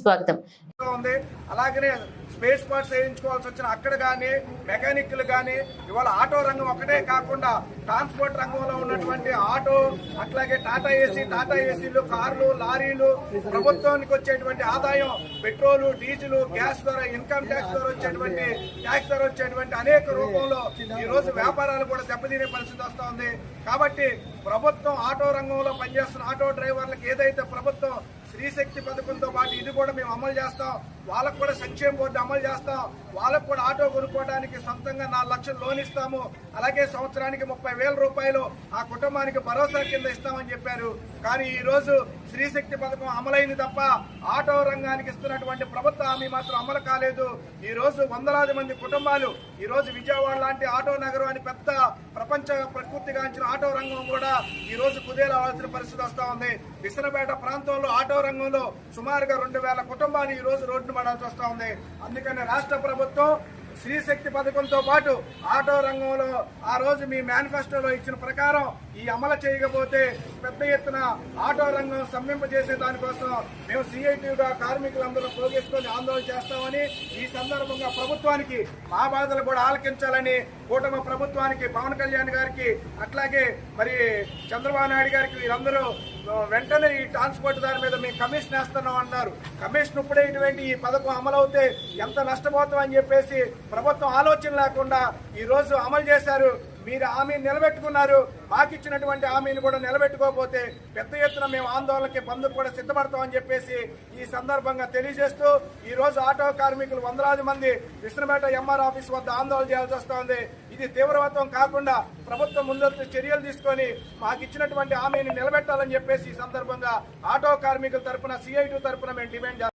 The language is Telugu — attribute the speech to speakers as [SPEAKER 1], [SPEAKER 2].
[SPEAKER 1] స్వాగతం.
[SPEAKER 2] అలాగనే స్పేస్ పార్ట్స్ వేయించుకోవాల్సి వచ్చిన అక్కడ కానీ మెకానిక్లు కానీ ఇవాళ ఆటో రంగం ఒకటే కాకుండా ట్రాన్స్పోర్ట్ రంగంలో ఉన్నటువంటి ఆటో, అట్లాగే టాటా ఏసీలు, కార్లు, లారీలు, ప్రభుత్వానికి వచ్చేటువంటి ఆదాయం పెట్రోలు, డీజిల్, గ్యాస్ ద్వారా, ఇన్కమ్ ట్యాక్స్ ద్వారా వచ్చేటువంటి ట్యాక్స్ ద్వారా వచ్చేటువంటి అనేక రూపంలో ఈ రోజు వ్యాపారాలు కూడా దెబ్బతినే పరిస్థితి వస్తూ ఉంది. కాబట్టి ప్రభుత్వం ఆటో రంగంలో పనిచేస్తున్న ఆటో డ్రైవర్లకు ఏదైతే ప్రభుత్వం స్త్రీశక్తి పథకంతో పాటు ఇది కూడా మేము అమలు చేస్తాం, వాళ్ళకు కూడా సంక్షేమ బోర్డు అమలు చేస్తాం, వాళ్ళకు కూడా ఆటో కొనుక్కోవడానికి సొంతంగా 4 లక్షలు లోన్ ఇస్తాము, అలాగే సంవత్సరానికి 30,000 రూపాయలు ఆ కుటుంబానికి భరోసా కింద ఇస్తామని చెప్పారు. కానీ ఈ రోజు స్త్రీశక్తి పథకం అమలైంది తప్ప ఆటో రంగానికి ఇస్తున్నటువంటి ప్రభుత్వ హామీ మాత్రం అమలు కాలేదు. ఈ రోజు వందలాది మంది కుటుంబాలు ఈ రోజు విజయవాడ లాంటి ఆటో నగరం అని పెద్ద ప్రపంచ ప్రకృతిగాంచిన ఆటో రంగం కూడా ఈ రోజు కుదేలవలసిన పరిస్థితి వస్తా ఉంది. విసనపేట ప్రాంతంలో ఆటో రంగంలో సుమారుగా 2,000 కుటుంబాలు ఈ రోజు రోడ్డు పడాల్సి వస్తా ఉంది. అందుకని రాష్ట్ర ప్రభుత్వం స్త్రీశక్తి పథకంతో పాటు ఆటో రంగంలో ఆ రోజు మీ మేనిఫెస్టోలో ఇచ్చిన ప్రకారం ఈ అమలు చేయకపోతే పెద్ద ఎత్తున ఆటో రంగం స్తంభింపజేసే దానికోసం మేము సిఐటిగా కార్మికులందరూ పోగేసుకొని ఆందోళన చేస్తామని, ఈ సందర్భంగా ప్రభుత్వానికి మా బాధలు కూడా ఆలకించాలని కూటమి ప్రభుత్వానికి, పవన్ కళ్యాణ్ గారికి, అట్లాగే మరి చంద్రబాబు నాయుడు గారికి వీరందరూ వెంటనే ఈ ట్రాన్స్పోర్ట్ దాని మీద మేము కమిషన్ వేస్తున్నాం అన్నారు. కమిషన్ ఇప్పుడే ఇటువంటి ఈ పథకం అమలవుతే ఎంత నష్టపోతామని చెప్పేసి ప్రభుత్వం ఆలోచన లేకుండా ఈ రోజు అమలు చేశారు. మీరు హామీని నిలబెట్టుకున్నారు, మాకు ఇచ్చినటువంటి హామీని కూడా నిలబెట్టుకోకపోతే పెద్ద ఎత్తున మేము ఆందోళనకి బంధుకు కూడా సిద్ధపడతామని చెప్పేసి ఈ సందర్భంగా తెలియజేస్తూ ఈ రోజు ఆటో కార్మికులు వందలాది మంది విష్ణుపేట ఎంఆర్ ఆఫీస్ వద్ద ఆందోళన చేయాల్సి వస్తోంది. ఇది తీవ్రవత్వం కాకుండా ప్రభుత్వం ముందస్తు చర్యలు తీసుకొని మాకు ఇచ్చినటువంటి హామీని నిలబెట్టాలని చెప్పేసి ఈ సందర్భంగా ఆటో కార్మికుల తరఫున, సిఐటి తరఫున మేము డిమాండ్ చేస్తాం.